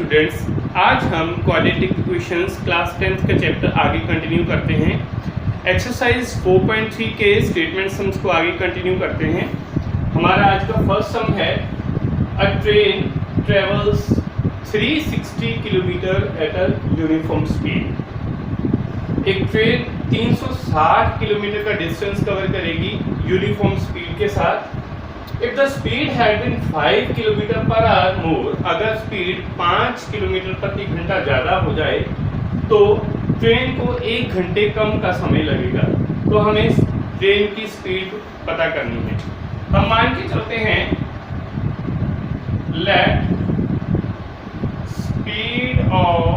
Students, आज हम quadratic equations class 10th का चैप्टर आगे कंटिन्यू करते हैं। एक्सरसाइज 4.3 के स्टेटमेंट सम्स को आगे कंटिन्यू करते हैं। हमारा आज का फर्स्ट सम है a train travels 360 kilometre at a uniform speed. एक ट्रेन 360 किलोमीटर का डिस्टेंस कवर करेगी यूनिफॉर्म स्पीड के साथ। If the speed had been 5 kilometre per hour more, अगर स्पीड 5 किलोमीटर प्रति घंटा ज़्यादा हो जाए तो ट्रेन को 1 घंटे कम का समय लगेगा। तो हमें ट्रेन की स्पीड पता करनी है। हम मान के चलते हैं लेट स्पीड ऑफ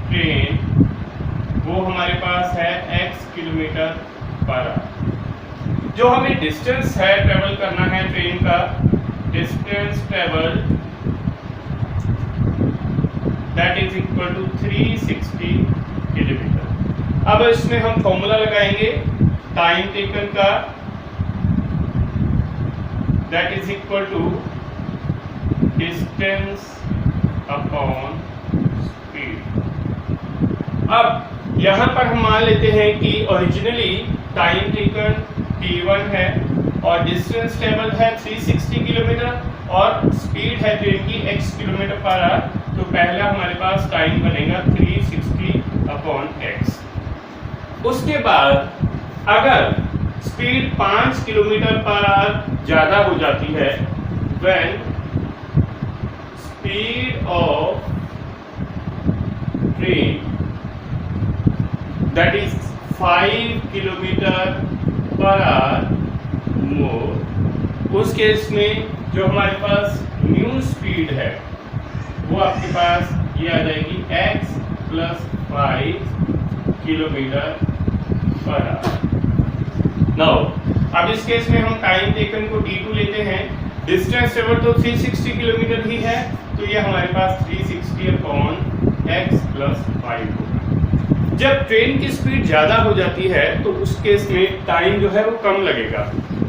ट्रेन वो हमारे पास है x किलोमीटर पर आवर। जो हमें डिस्टेंस है ट्रेवल करना है ट्रेन का, distance travel that is equal to 360 kilometre. अब इसमें हम फॉर्मूला लगाएंगे टाइम टेकन का, that is equal to distance upon speed. अब यहां पर हम मान लेते हैं कि ओरिजिनली टाइम टेकन t1 है और डिस्टेंस ट्रेवल है 360 किलोमीटर और स्पीड है ट्रेन की x किलोमीटर पर आवर। तो पहला हमारे पास टाइम बनेगा 360 अपॉन x। उसके बाद अगर स्पीड 5 किलोमीटर पर आवर ज़्यादा हो जाती है, when speed of train that is 5 kilometre per hour more, उस केस में जो हमारे पास न्यू स्पीड है वो आपके पास ये आ जाएगी x plus 5 kilometre per our. Now अब इस केस में हम टाइम टेकन को t2 लेते हैं। डिस्टेंस ट्रेवल तो 360 किलोमीटर ही है, तो ये हमारे पास 360 अपॉन x प्लस 5 होगा। जब ट्रेन की स्पीड ज़्यादा हो जाती है तो उस केस में टाइम जो है वो कम लगेगा।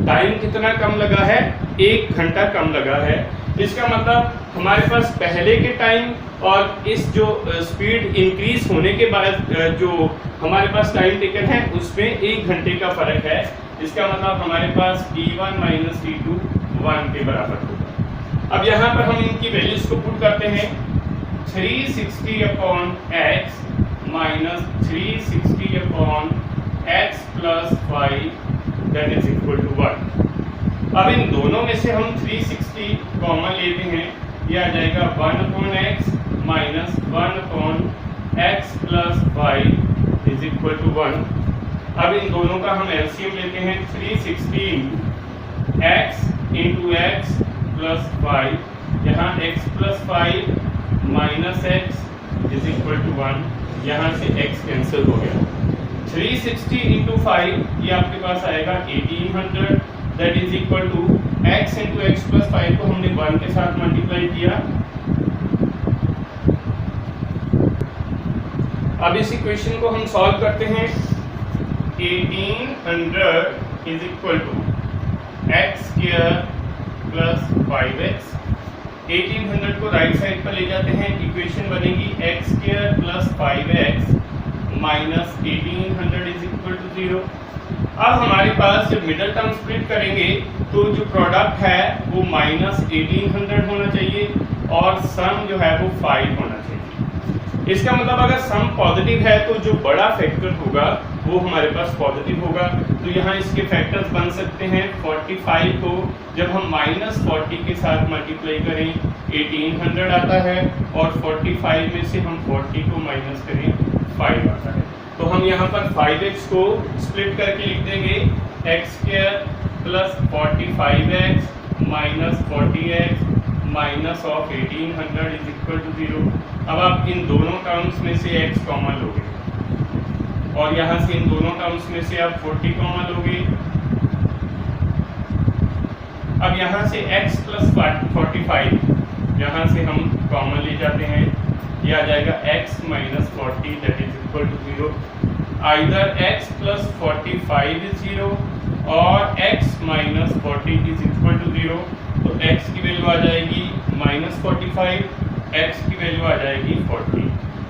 टाइम कितना कम लगा है? 1 घंटा कम लगा है। इसका मतलब हमारे पास पहले के टाइम और इस जो स्पीड इंक्रीज होने के बाद जो हमारे पास टाइम टेकन है उसमें 1 घंटे का फर्क है। इसका मतलब हमारे पास t1 माइनस t2 1 के बराबर होगा। अब यहाँ पर हम इनकी वैल्यूज को पुट करते हैं। 360 upon x minus 360 upon x plus 5 that is equal to 1। अब इन दोनों में से हम 360 कॉमन लेते हैं, ये आ जाएगा 1 upon x minus 1 upon x plus 5 is equal to 1। अब इन दोनों का हम एलसीएम लेते हैं। 360 x इंटू एक्स प्लस 5, यहाँ x plus 5 minus x is equal to 1, यहाँ से x कैंसिल हो गया। 360 इंटू 5 ये आपके पास आएगा 1800 that is equal to x into x plus 5 को हमने 1 के साथ मल्टीप्लाई किया। अब इस इक्वेशन को हम सॉल्व करते हैं। 1800 is equal to x square plus 5x। 1800 को राइट साइड पर ले जाते हैं, इक्वेशन बनेगी x square plus 5x minus 1800 is equal to 0। अब हमारे पास जब मिडल टर्म स्प्लिट करेंगे तो जो प्रोडक्ट है वो माइनस 1800 होना चाहिए और सम जो है वो 5 होना चाहिए। इसका मतलब अगर सम पॉजिटिव है तो जो बड़ा फैक्टर होगा वो हमारे पास पॉजिटिव होगा। तो यहाँ इसके फैक्टर्स बन सकते हैं। 45 को जब हम माइनस 40 के साथ मल्टीप्लाई करें 1800 आता है और 45 में से हम 40 को माइनस करें 5 आता है। तो हम यहाँ पर 5x को स्प्लिट करके लिख देंगे x square plus 45x minus 40x minus of 1800 is equal to 0। अब आप इन दोनों टर्म्स में से x कॉमन लोगे और यहाँ से इन दोनों टर्म्स में से आप 40 कॉमन लोगे। अब यहाँ से x प्लस 45 यहाँ से हम कॉमन ले जाते हैं, यह आ जाएगा x minus 40 that is equal to 0। Either x plus 45 is 0 और x minus 40 is equal to 0। तो x की वैल्यू आ जाएगी -45, x की वैल्यू आ जाएगी 40।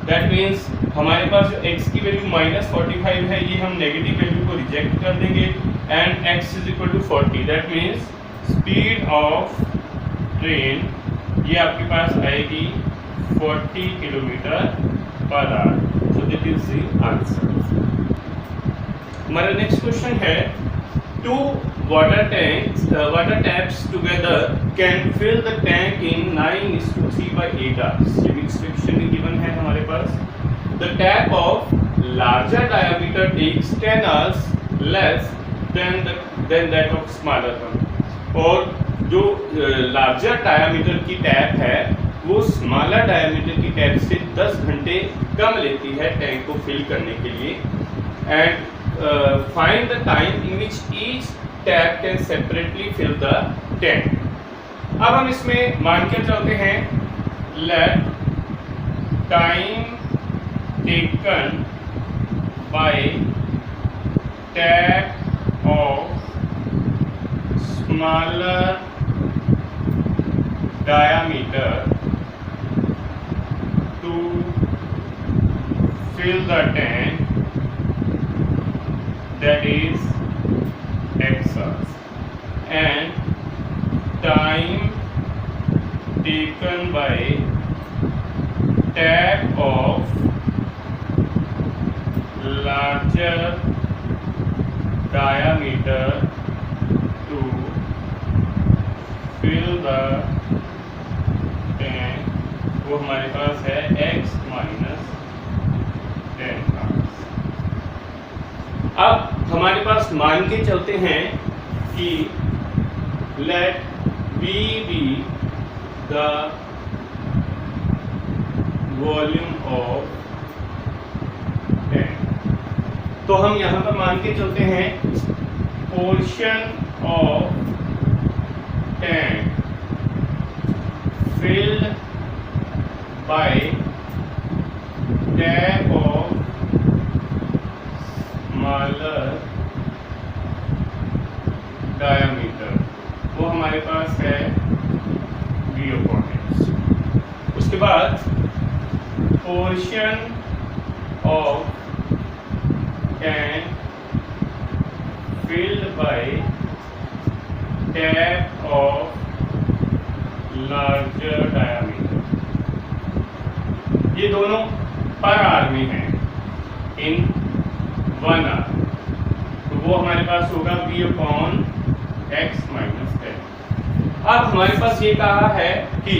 दैट मीन्स हमारे पास जो x की वैल्यू -45 है, ये हम नेगेटिव वैल्यू को रिजेक्ट कर देंगे and x is equal to 40। That means speed of train ये आपके पास आएगी 40 km/h। So this is the answer. हमारा नेक्स्ट क्वेश्चन है, two water taps together can fill the tank in 9:3/8 hours। ये मिक्स फ्रिक्शन गिवन है हमारे पास। The tap of larger diameter takes 10 hours less than that of smaller one। और जो larger diameter की tap है वो smaller diameter की tap से 10 घंटे कम लेती है टैंक को फिल करने के लिए। And find the time in which each tap can separately fill the tank. अब हम इसमें मान के चलते हैं, let time taken by tap of smaller diameter to fill the tank, that is x hours, and time taken by tap of larger diameter to fill the वो हमारे पास है x - 10 hours। अब हमारे पास मान के चलते हैं कि let V be the volume of tank। तो हम यहाँ पर मान के चलते हैं portion of tank filled by tap of smaller diameter, वो हमारे पास है V/X। उसके बाद portion of tank filled by tap of larger diameter, ये दोनों पर आवर में हैं इन 1 hour। तो वो हमारे पास होगा V/X - 10। अब हमारे पास ये कहा है कि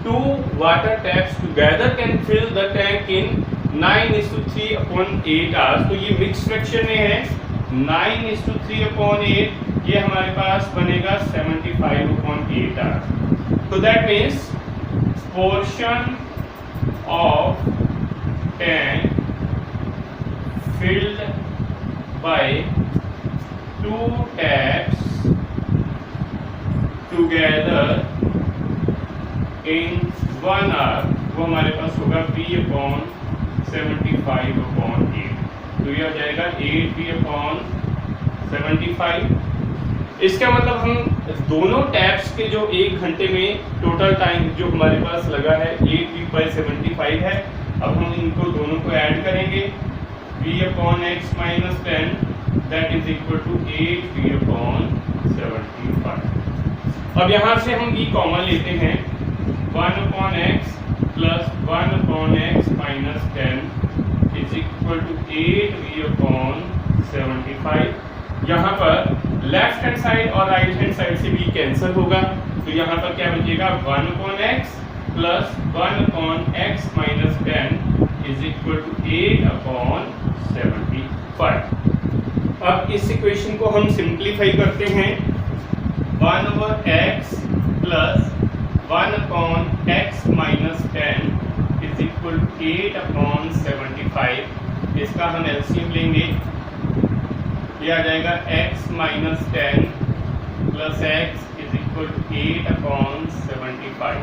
two water taps together can fill the tank in 9:3/8 hours। तो ये मिक्स फ्रैक्शन में है, 9:3/8, ये हमारे पास बनेगा 75/8 hours। तो that means portion of tank filled by 2 taps together in 1 hour, वो हमारे पास होगा V/75/8। तो यह हो जाएगा 8V/75। इसका मतलब हम दोनों टैप्स के जो 1 घंटे में टोटल टाइम जो हमारे पास लगा है 8V/75 है। अब हम इनको दोनों को ऐड करेंगे, V/X - 10 that is equal to 8V/75। अब यहाँ से हम ये कॉमन लेते हैं, 1/x plus 1/x - 10 is equal to 8V/75। यहाँ पर लेफ्ट हैंड साइड और राइट हैंड साइड से भी कैंसिल होगा, तो यहाँ पर क्या बचेगा, 1/x plus 1/x - 10 is equal to 8/75। अब इस इक्वेशन को हम सिंप्लीफाई करते हैं, 1/x plus 1/x - 10 is equal to 8/75। इसका हम एलसीएम लेंगे, ये आ जाएगा x - 10 plus x is equal to 8/75।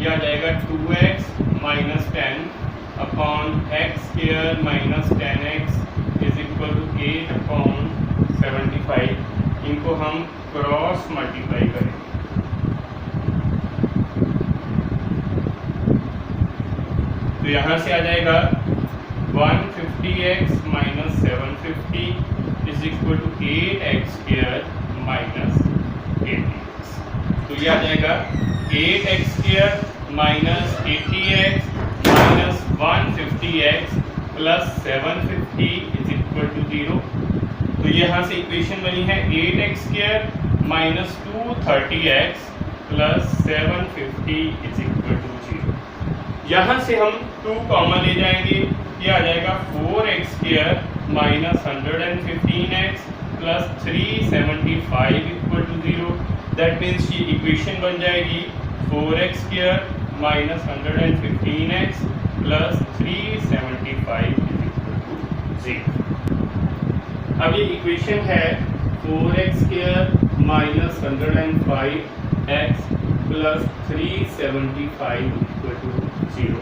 ये आ जाएगा 2x - 10 upon x square minus 10x is equal to 8/75। इनको हम क्रॉस मल्टीप्लाई करेंगे, तो यहाँ से आ जाएगा 150x minus 750 is equal to 8x square minus 80x। तो ये आ जाएगा 8x square minus 80x minus 150x plus 750 is equal to 0। तो यहाँ से इक्वेशन बनी है 8x square minus 230x plus 750 is equal to 0। यहाँ से हम 2 कॉमन ले जाएंगे, ये आ जाएगा 4x square minus 115x plus 375 equal to 0। That means ये इक्वेशन बन जाएगी 4x square minus 115x plus 375 equal to 0। अब ये इक्वेशन है 4x square minus 105x plus 375 equal to 0।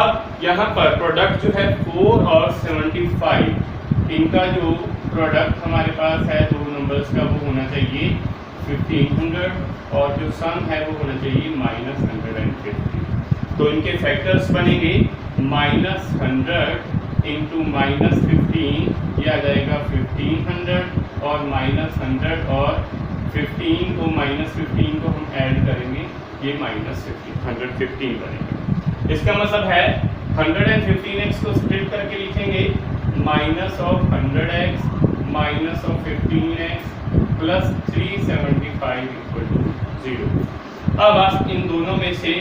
अब यहाँ पर प्रोडक्ट जो है 4 और 75, इनका जो प्रोडक्ट हमारे पास है दो नंबर्स का वो होना चाहिए 1500 और जो सम है वो होना चाहिए माइनस 150। तो इनके फैक्टर्स बनेंगे माइनस 100 इंटू माइनस 15, ये आ जाएगा 1500 और माइनस 100 और 15 को माइनस 15 को हम ऐड करेंगे, ये माइनस 115 बनेगा। इसका मतलब है 115x को स्प्लिट करके लिखेंगे minus of 100x minus of 15x plus 375 equal to 0। अब आप इन दोनों में से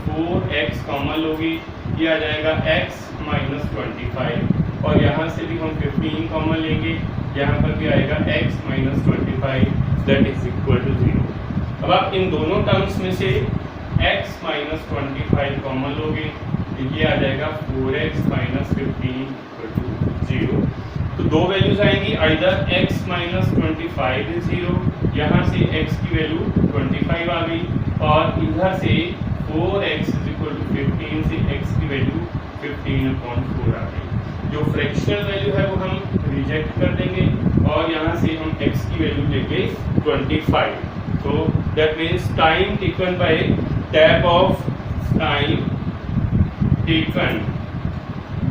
4x कॉमन लोगे, ये आ जाएगा x माइनस 25 और यहाँ से भी हम 15 कॉमन लेंगे, यहाँ पर भी आएगा x minus 25 that is equal to 0। अब आप इन दोनों टर्म्स में से x माइनस 25 कॉमन लोगे, ये आ जाएगा 4x माइनस 15 इक्वल टू 0। तो दो वैल्यूज आएंगी, आइदर x माइनस 25 इज 0, यहाँ से x की वैल्यू 25 आ गई और इधर से 4x इज इक्वल टू 15 से x की वैल्यू 15/4 आ गई। जो फ्रैक्शनल वैल्यू है वो हम रिजेक्ट कर देंगे और यहाँ से हम x की वैल्यू लेंगे 25। तो that means time taken by tap of time taken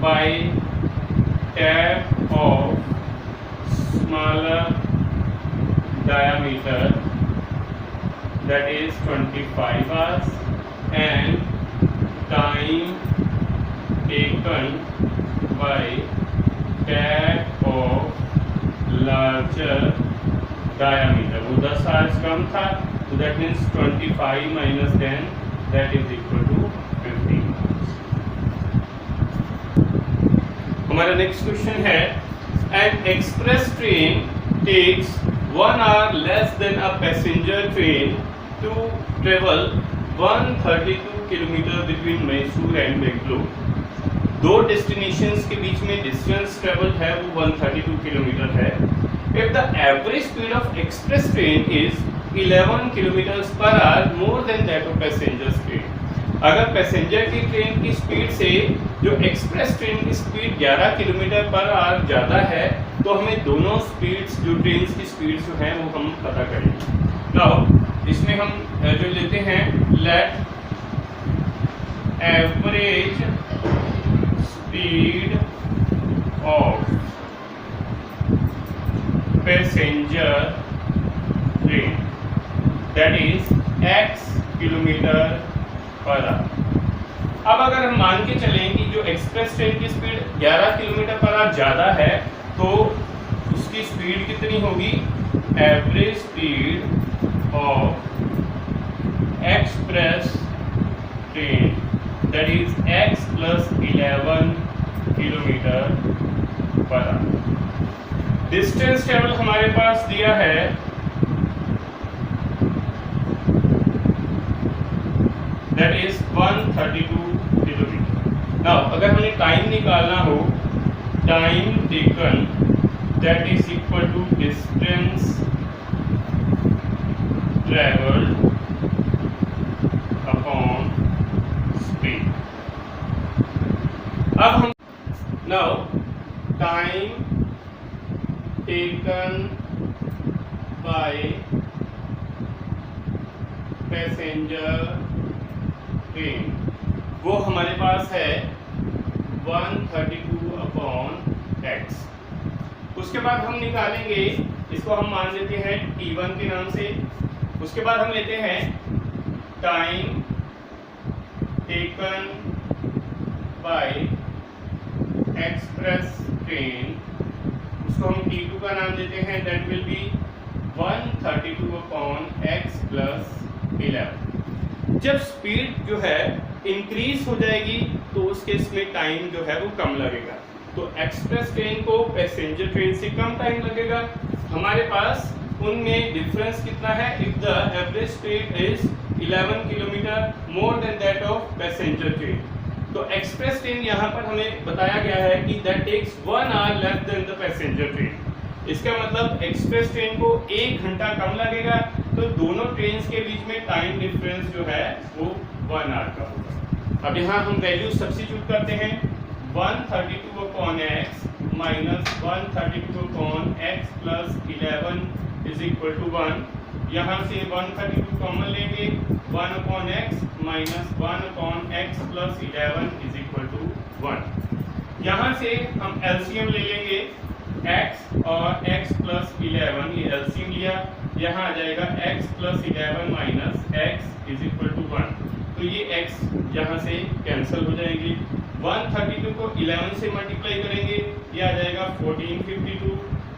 by tap of smaller diameter, that is 25 hours, and time taken by tap of larger diameter. वो 10 hours कम था, so that means 25 minus 10, that is equal to 15 hours. हमारा next question है an express train takes 1 hour less than a passenger train to travel 132 kilometre between Mysore and Bangalore. दो destinations के बीच में distance travel है वो 132 kilometre है। If the average speed of express train is 11 kilometre per hour more than that of passenger speed. अगर passenger की train की speed से जो एक्सप्रेस ट्रेन की स्पीड 11 किलोमीटर पर आवर ज़्यादा है तो हमें दोनों स्पीड्स जो ट्रेन की स्पीड जो है वो हम पता करेंगे। नाउ इसमें हम जो लेते हैं let average speed of passenger train that is x kilometre per hour. अब अगर हम मान के चलें कि जो एक्सप्रेस ट्रेन की स्पीड 11 किलोमीटर पर आवर ज़्यादा है तो उसकी स्पीड कितनी होगी, average speed of express train that is x plus 11 kilometre per hour. Distance travel हमारे पास दिया है that is 132 किलोमीटर। नाउ अगर हमें टाइम निकालना हो, time taken that is equal to distance travelled upon speed. अब हम now time taken by passenger train वो हमारे पास है 132/x। उसके बाद हम निकालेंगे, इसको हम मान लेते हैं t1 के नाम से। उसके बाद हम लेते हैं time taken bye express train, उसको हम t2 का नाम देते हैं, दैट विल बी 132/x + 11। जब स्पीड जो है इंक्रीज हो जाएगी तो उस केस में टाइम जो है वो कम लगेगा। तो एक्सप्रेस ट्रेन को पैसेंजर ट्रेन से कम टाइम लगेगा। हमारे पास उनमें डिफरेंस कितना है? If the average speed is 11 kilometre more than that of passenger train, तो एक्सप्रेस ट्रेन यहाँ पर हमें बताया गया है कि that takes 1 hour less than the passenger train. इसका मतलब एक्सप्रेस ट्रेन को 1 घंटा कम लगेगा, तो दोनों ट्रेन के बीच में टाइम डिफरेंस जो है वो 1 आवर का होगा। अब यहाँ हम वैल्यू सब्स्टिट्यूट करते हैं, 132/x माइनस 132/x + 11 = 1। यहाँ से 132 कॉमन लेंगे, 1/x माइनस 1/x + 11 = 1। यहाँ से हम एलसीएम ले लेंगे, x और x + 11, ये एलसीएम लिया, यहाँ आ जाएगा x + 11 माइनस x = 1। तो ये x यहाँ से कैंसिल हो जाएंगे। 132 को 11 से मल्टीप्लाई करेंगे, ये आ जाएगा 1452।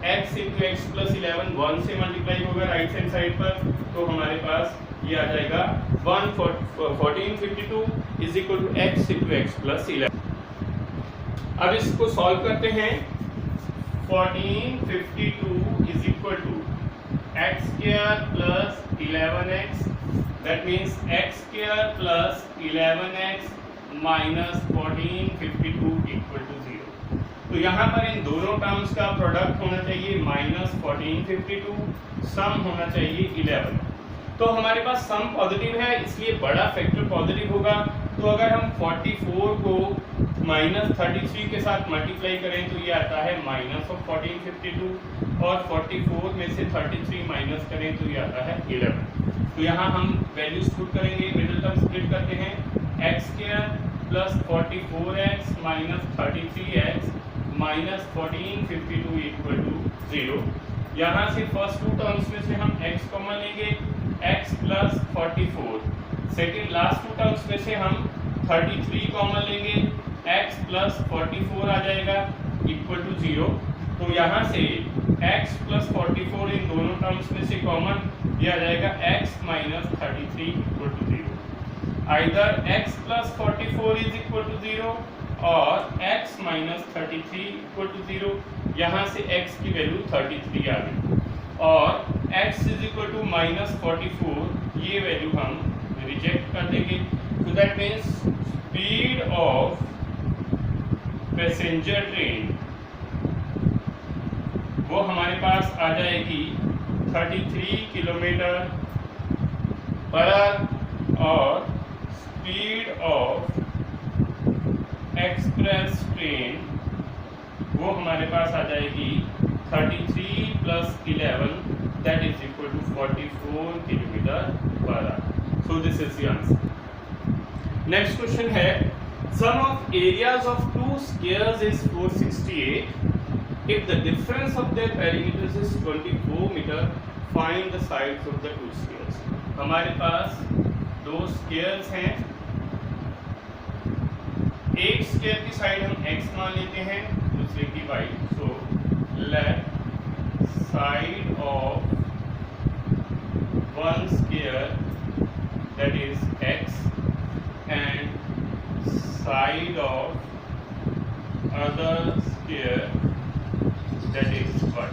x × x + 11 1 से मल्टीप्लाई होगा राइट हैंड साइड पर, तो हमारे पास ये आ जाएगा 1452 = x × x + 11। अब इसको सॉल्व करते हैं। 1452 = x² + 11x, that means x² + 11x minus 1452 = 0। तो यहाँ पर इन दोनों टर्म्स का प्रोडक्ट होना चाहिए -1452, सम होना चाहिए 11। तो हमारे पास सम पॉजिटिव है, इसलिए बड़ा फैक्टर पॉजिटिव होगा। तो अगर हम 44 को -33 के साथ मल्टीप्लाई करें तो ये आता है -1452, और 44 में से 33 माइनस करें तो ये आता है 11। तो यहाँ हम वैल्यूज पुट करेंगे, मिडिल टर्म स्प्लिट करते हैं, x² + 44x minus 33x minus 1452 = 0। यहाँ से फर्स्ट टू टर्म्स में से हम x कॉमन लेंगे, x + 44। Second last two terms में से हम 33 कॉमन लेंगे, x + 44 आ जाएगा = 0। तो यहाँ से x + 44 इन दोनों टर्म्स में से कॉमन, ये आ जाएगा x - 33 = 0। आइदर x + 44 = 0 और x - 33 = 0। यहाँ से x की वैल्यू 33 आ गई, और x = -44, ये वैल्यू हम रिजेक्ट कर देंगे। तो that means speed of passenger train वो हमारे पास आ जाएगी 33 km/h, और स्पीड ऑफ एक्सप्रेस ट्रेन वो हमारे पास आ जाएगी 33 + 11, that is equal to 44 km/h. So this is the answer. Next question है, sum of areas of two squares is 468. If the difference of their perimeters is 24 meter, find the sides of the two squares. हमारे पास दो squares हैं, एक square की side हम x मान लेते हैं, दूसरे की y। So left side of one square that is x and side of other square that is y।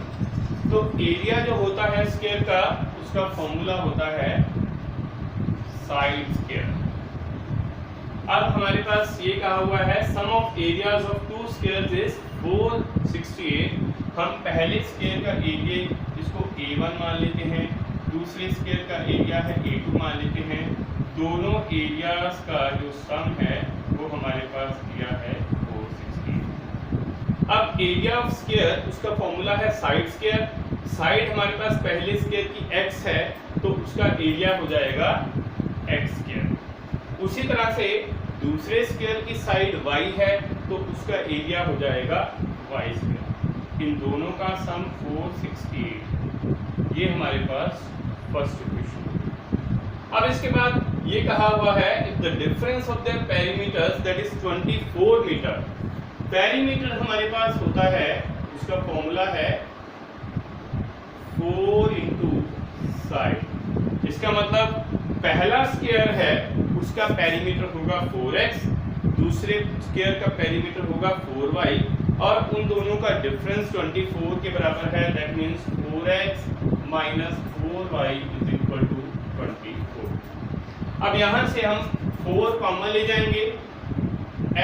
तो एरिया जो होता है स्क्वायर का, उसका फॉर्मूला होता है साइड स्क्वायर। अब हमारे पास ये कहा हुआ है sum of areas of two squares is 468। हम पहले स्क्वायर का एरिया इसको A1 मान लेते हैं, दूसरे स्क्वायर का एरिया है A2 मान लेते हैं। दोनों एरियाज का जो सम है वो हमारे पास दिया है 468। अब एरिया ऑफ स्क्वायर उसका फॉर्मूला है साइड स्क्वायर। साइड हमारे पास पहले स्क्वायर की x है, तो उसका एरिया हो जाएगा x स्क्वायर। उसी तरह से दूसरे स्क्वायर की साइड y है तो उसका एरिया हो जाएगा y स्क्वायर। इन दोनों का सम 468, ये हमारे पास फर्स्ट इक्वेशन। अब इसके बाद ये कहा हुआ है if the difference of their perimeters that is 24 metre. Perimeter हमारे पास होता है, उसका फॉर्मूला है 4 इंटू साइड। इसका मतलब पहला स्क्वायर है उसका पेरीमीटर होगा 4x, दूसरे स्क्वायर का पेरीमीटर होगा 4y, और उन दोनों का डिफरेंस 24 के बराबर है। That means 4x minus 4y is equal to 24। अब यहां से हम 4 कॉमन ले जाएंगे,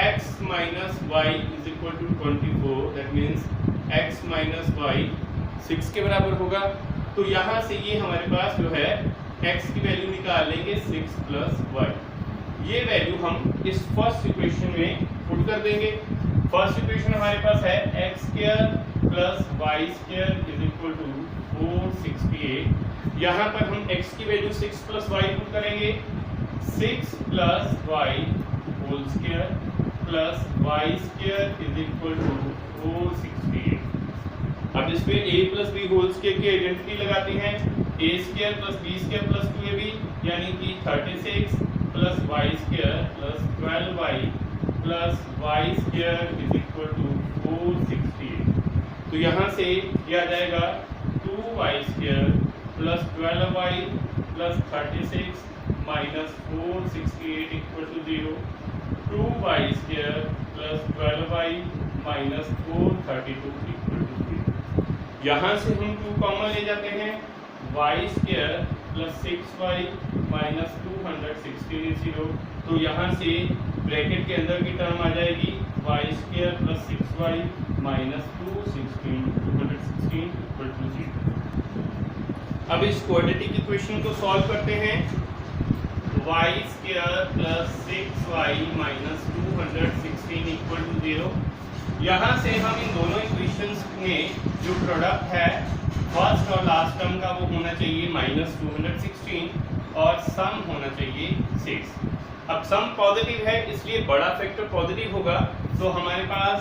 x minus y is equal to 24, that means x minus y 6 के बराबर होगा। तो यहां से ये हमारे पास जो है x की वैल्यू निकाल लेंगे 6 प्लस y। ये वैल्यू हम इस फर्स्ट इक्वेशन में पुट कर देंगे। फर्स्ट इक्वेशन हमारे पास है x square plus y square is equal to 468। यहाँ पर हम x की वैल्यू 6 प्लस y पुट करेंगे, 6 plus y whole square plus y square is equal to 468। अब इसमें a plus B whole square की आइडेंटिटी लगाते हैं, a square plus b square plus 2ab यानी कि 36 plus y square plus 12y plus y square is equal to 468। तो यहाँ से ये आ जाएगा 2y square plus 12y plus 36 minus 468 equal to 0, 2y square plus 12y minus 432 equal to 0। यहाँ से हम 2 कॉमन ले जाते हैं, y square plus 6y minus 216 is 0। तो यहाँ से ब्रैकेट के अंदर की टर्म आ जाएगी y square plus 6y minus 216 equal to 0। अब इस क्वाड्रेटिक इक्वेशन को सॉल्व करते हैं, y square plus 6y minus 216 equal to 0। यहाँ से हम इन दोनों इक्वेशंस में जो प्रोडक्ट है फर्स्ट और लास्ट टर्म का वो होना चाहिए माइनस 216 और सम होना चाहिए 6। अब सम पॉजिटिव है इसलिए बड़ा फैक्टर पॉजिटिव होगा, तो हमारे पास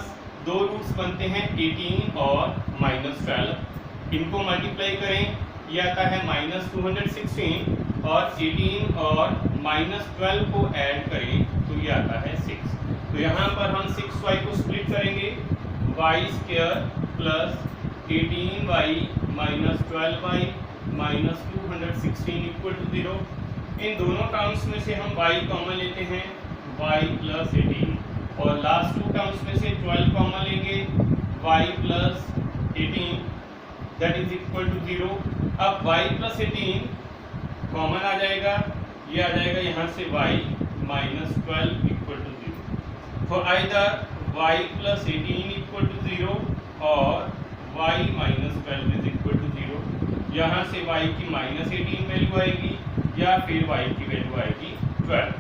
दो रूट्स बनते हैं 18 और माइनस 12। इनको मल्टीप्लाई करें, ये आता है माइनस 216 और 18 और माइनस 12 को ऐड करें तो ये आता है 6। तो यहाँ पर हम 6y को स्प्लिट करेंगे, y square plus 18y minus 12y minus 216 equal to 0। इन दोनों टर्म्स में से हम y कॉमन लेते हैं, y प्लस 18, और लास्ट 2 टर्म्स में से 12 कॉमन लेंगे, y plus 18 that is equal to 0। अब y प्लस 18 कॉमन आ जाएगा, ये आ जाएगा यहाँ से y माइनस 12 इक्वल टू 0। तो either y plus 18 equal to 0 और y minus 12 is equal to 0। यहाँ से y की माइनस 18 वैल्यू आएगी या फिर y की वैल्यू आएगी 12।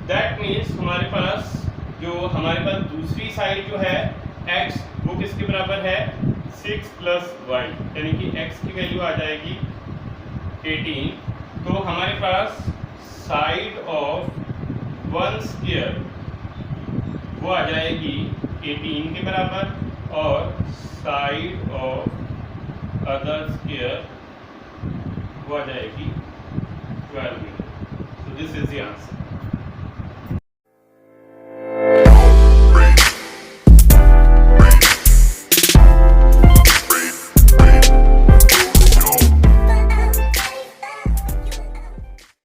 दैट मीन्स हमारे पास दूसरी साइड जो है x वो किसके बराबर है 6 प्लस y, यानी कि x की वैल्यू आ जाएगी 18। तो हमारे पास साइड ऑफ वन स्क्वायर वो आ जाएगी 18 के बराबर और साइड ऑफ अदर स्क्वायर वो आ जाएगी 12 metre. So this is the answer.